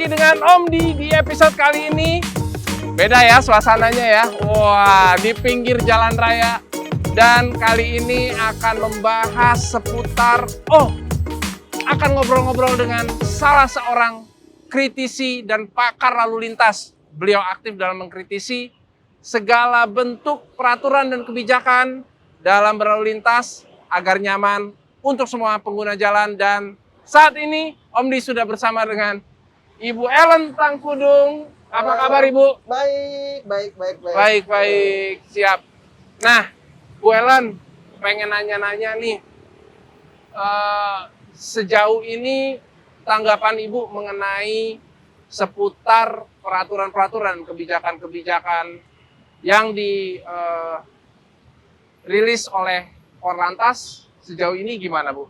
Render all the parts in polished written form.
lagi dengan Om di episode kali ini. Beda ya suasananya ya. Wah, di pinggir jalan raya. Dan kali ini akan membahas seputar, akan ngobrol-ngobrol dengan salah seorang kritisi dan pakar lalu lintas. Beliau aktif dalam mengkritisi segala bentuk peraturan dan kebijakan dalam berlalu lintas agar nyaman untuk semua pengguna jalan. Dan saat ini Om Di sudah bersama dengan Ibu Ellen Tangkudung. Apa kabar Ibu? Baik, siap. Nah, Bu Ellen, pengen nanya-nanya nih, sejauh ini tanggapan Ibu mengenai seputar peraturan-peraturan, kebijakan-kebijakan yang dirilis oleh Korlantas sejauh ini gimana, Bu?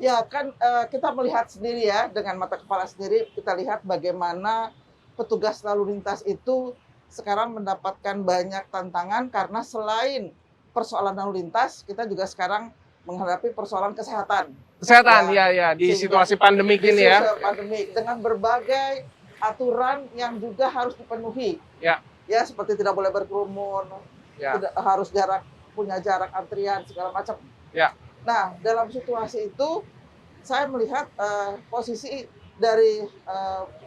Ya kan kita melihat sendiri ya, dengan mata kepala sendiri kita lihat bagaimana petugas lalu lintas itu sekarang mendapatkan banyak tantangan karena selain persoalan lalu lintas, kita juga sekarang menghadapi persoalan kesehatan. Kesehatan, ya, di situasi pandemik ini ya. Situasi pandemik dengan berbagai aturan yang juga harus dipenuhi. Ya, seperti tidak boleh berkerumun, tidak harus punya jarak antrian segala macam. Ya. Nah, dalam situasi itu saya melihat posisi dari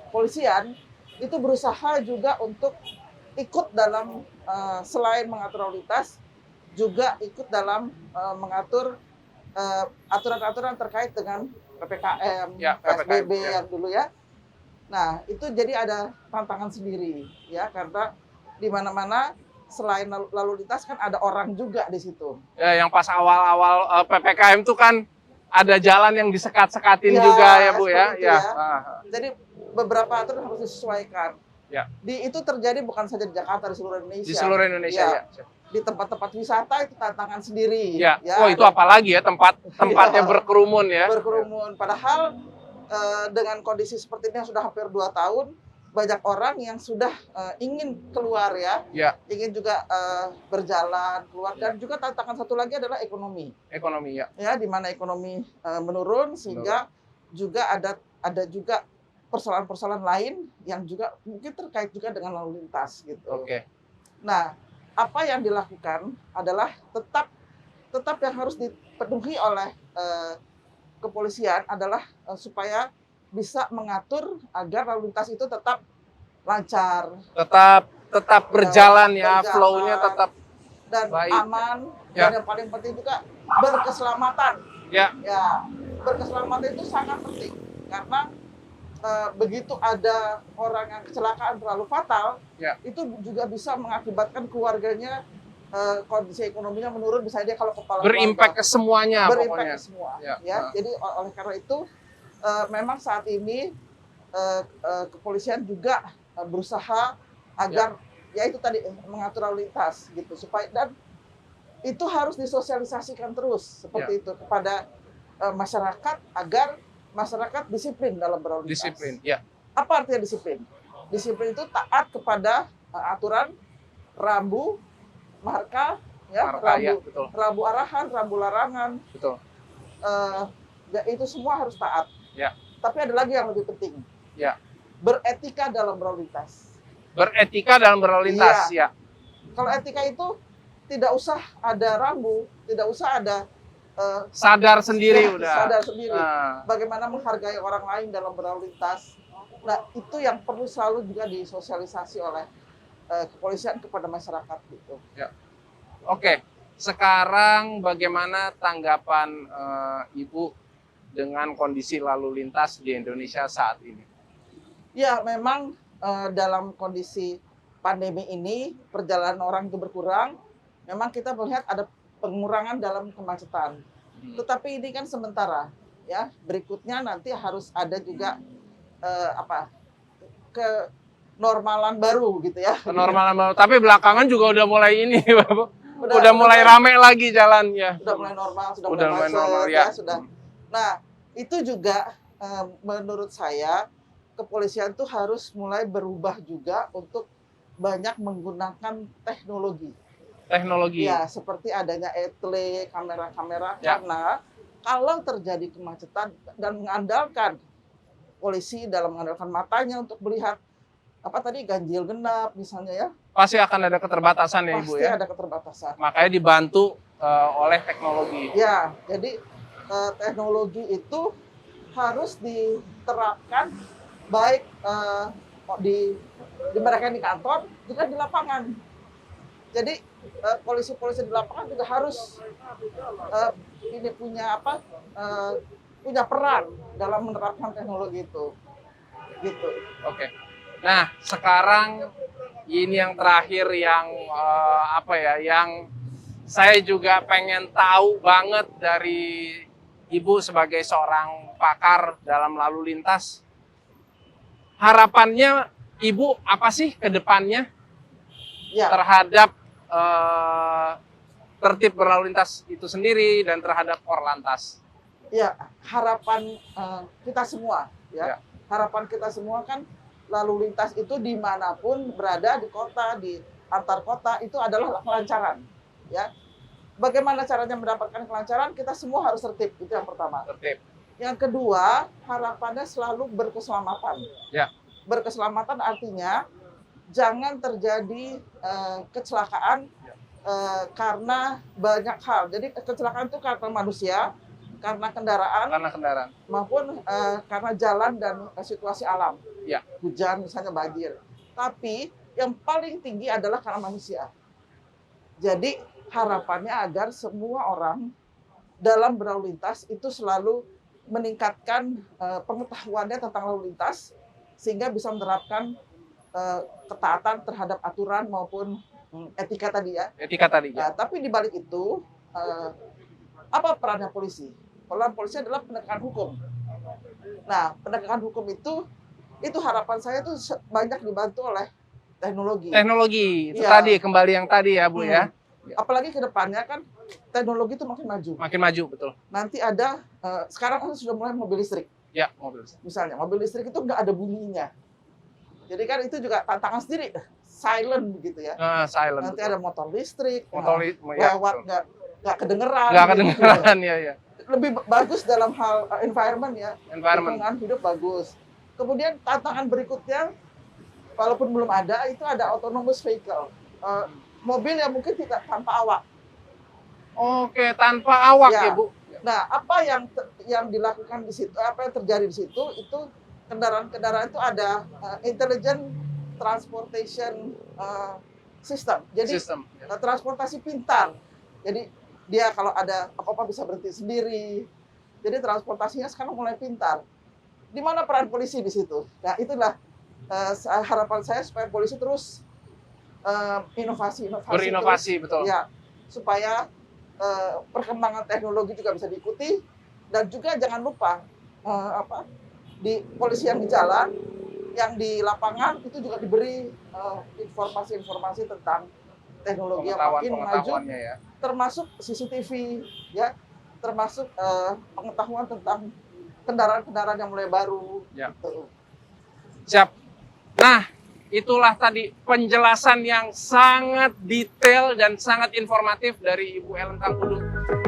polisian itu berusaha juga untuk ikut dalam selain mengatur lalu lintas, juga ikut dalam mengatur aturan-aturan terkait dengan PPKM, PSBB yang dulu ya. Nah, itu jadi ada tantangan sendiri ya, karena di mana-mana selain lalu lintas kan ada orang juga di situ. Ya, yang pas awal-awal PPKM itu kan ada jalan yang disekat-sekatin juga ya Bu ya. Ya. Jadi beberapa aturan harus disesuaikan. Ya. Itu terjadi bukan saja di Jakarta, di seluruh Indonesia. Di seluruh Indonesia ya. Di tempat-tempat wisata itu tantangan sendiri. Ya. Itu apalagi ya tempatnya berkerumun ya. Berkerumun. Padahal dengan kondisi seperti ini yang sudah hampir 2 tahun, banyak orang yang sudah ingin keluar ya, ingin juga berjalan keluar. Dan juga tantangan satu lagi adalah ekonomi. Ekonomi ya. Di mana ekonomi menurun sehingga juga ada juga persoalan-persoalan lain yang juga mungkin terkait juga dengan lalu lintas gitu. Oke. Nah, apa yang dilakukan adalah tetap yang harus dipenuhi oleh kepolisian adalah supaya bisa mengatur agar lalu lintas itu tetap lancar, tetap berjalan ya, flow-nya tetap dan baik, aman, dan yang paling penting juga berkeselamatan. Berkeselamatan itu sangat penting karena begitu ada orang yang kecelakaan terlalu fatal, itu juga bisa mengakibatkan keluarganya kondisi ekonominya menurun, misalnya dia kalau kepala berimpact ke semuanya, berimpact ke semua. Jadi oleh karena itu memang saat ini kepolisian juga berusaha agar itu tadi mengatur lalu lintas gitu, supaya dan itu harus disosialisasikan terus seperti itu kepada masyarakat agar masyarakat disiplin dalam berlalu lintas. Disiplin, ya. Apa artinya disiplin? Disiplin itu taat kepada aturan rambu, marka, rambu arahan, rambu larangan. Betul. Itu semua harus taat. Tapi ada lagi yang lebih penting. Beretika dalam berlalu lintas. Beretika dalam berlalu lintas, ya. Kalau etika itu tidak usah ada rambu, tidak usah ada sadar sendiri udah. Sadar sendiri. Bagaimana menghargai orang lain dalam berlalu lintas. Nah, itu yang perlu selalu juga disosialisasi oleh kepolisian kepada masyarakat gitu. Oke. Sekarang bagaimana tanggapan Ibu dengan kondisi lalu lintas di Indonesia saat ini? Ya, memang dalam kondisi pandemi ini perjalanan orang itu berkurang. Memang kita melihat ada pengurangan dalam kemacetan. Tetapi ini kan sementara, ya. Berikutnya nanti harus ada juga kenormalan baru gitu ya. Kenormalan baru. Tapi belakangan juga udah mulai ini, Bapak. Udah mulai rame lagi jalannya. Sudah mulai normal, sudah mulai normal ya. Sudah. Nah, itu juga menurut saya kepolisian tuh harus mulai berubah juga untuk banyak menggunakan teknologi. Ya, seperti adanya etle, kamera-kamera, karena kalau terjadi kemacetan dan mengandalkan polisi dalam mengandalkan matanya untuk melihat apa tadi ganjil genap misalnya ya. Pasti akan ada keterbatasan ya Ibu Pasti ya. ada keterbatasan. Makanya dibantu oleh teknologi. Ya, jadi teknologi itu harus diterapkan baik di mereka yang di kantor juga di lapangan. Jadi polisi-polisi di lapangan juga harus ini punya punya peran dalam menerapkan teknologi itu. Gitu. Oke. Nah, sekarang ini yang terakhir yang yang saya juga pengen tahu banget dari Ibu sebagai seorang pakar dalam lalu lintas. Harapannya Ibu apa sih ke depannya Ya, terhadap tertib berlalu lintas itu sendiri dan terhadap Korlantas? ya harapan kita semua ya. Ya. Harapan kita semua kan lalu lintas itu dimanapun berada di kota, di antar kota itu adalah kelancaran. Ya, bagaimana caranya mendapatkan kelancaran? Kita semua harus tertib, itu yang pertama. Tertib. Yang kedua, harapannya selalu berkeselamatan. Ya. Berkeselamatan artinya jangan terjadi kecelakaan karena banyak hal. Jadi kecelakaan itu karena manusia, karena kendaraan, maupun karena jalan dan situasi alam. Ya. Hujan misalnya banjir. Tapi yang paling tinggi adalah karena manusia. Jadi harapannya agar semua orang dalam berlalu lintas itu selalu meningkatkan pengetahuannya tentang lalu lintas sehingga bisa menerapkan ketaatan terhadap aturan maupun etika tadi ya. Etika tadi ya. Nah, tapi di balik itu apa perannya polisi? Peran polisi adalah penegakan hukum. Nah, penegakan hukum itu harapan saya itu banyak dibantu oleh teknologi. Teknologi itu Ya. tadi kembali yang tadi ya Bu ya. Apalagi ke depannya kan teknologi itu makin maju. Makin maju betul. Nanti ada sekarang kan sudah mulai mobil listrik. Ya, mobil. Misalnya mobil listrik itu nggak ada bunyinya. Jadi kan itu juga tantangan sendiri, silent begitu ya. Silent. Nanti ada motor listrik, ya, lewat nggak kedengeran. Nggak gitu. kedengeran ya. Lebih bagus dalam hal environment ya. Environment. Lingkungan hidup bagus. Kemudian tantangan berikutnya, walaupun belum ada, itu ada autonomous vehicle. Mobil yang mungkin tidak tanpa awak. Oke, tanpa awak ya, Bu. Nah, apa yang dilakukan di situ, apa yang terjadi di situ, itu kendaraan-kendaraan itu ada intelligent transportation system. Jadi transportasi pintar. Jadi dia kalau ada apa-apa bisa berhenti sendiri. Jadi transportasinya sekarang mulai pintar. Di mana peran polisi di situ? Nah, itulah harapan saya supaya polisi terus berinovasi terus, betul. Ya, supaya perkembangan teknologi juga bisa diikuti dan juga jangan lupa di polisi yang di jalan, yang di lapangan itu juga diberi informasi-informasi tentang teknologi yang makin maju, ya. Termasuk CCTV, ya, termasuk pengetahuan tentang kendaraan-kendaraan yang mulai baru. Ya. Gitu. Siap. Nah, itulah tadi penjelasan yang sangat detail dan sangat informatif dari Ibu Ellen Tangkudung.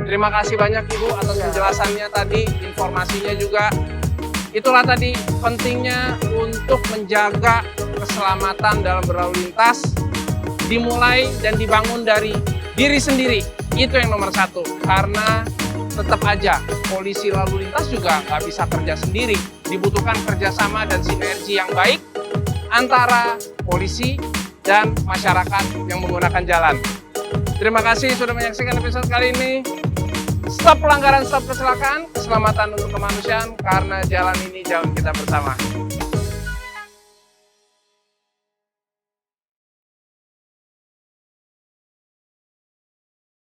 Terima kasih banyak Ibu atas penjelasannya tadi, informasinya juga. Itulah tadi pentingnya untuk menjaga keselamatan dalam berlalu lintas, dimulai dan dibangun dari diri sendiri. Itu yang nomor satu, karena tetap aja polisi lalu lintas juga nggak bisa kerja sendiri. Dibutuhkan kerjasama dan sinergi yang baik antara polisi dan masyarakat yang menggunakan jalan. Terima kasih sudah menyaksikan episode kali ini. Stop pelanggaran, stop kecelakaan, keselamatan untuk kemanusiaan, karena jalan ini jalan kita bersama.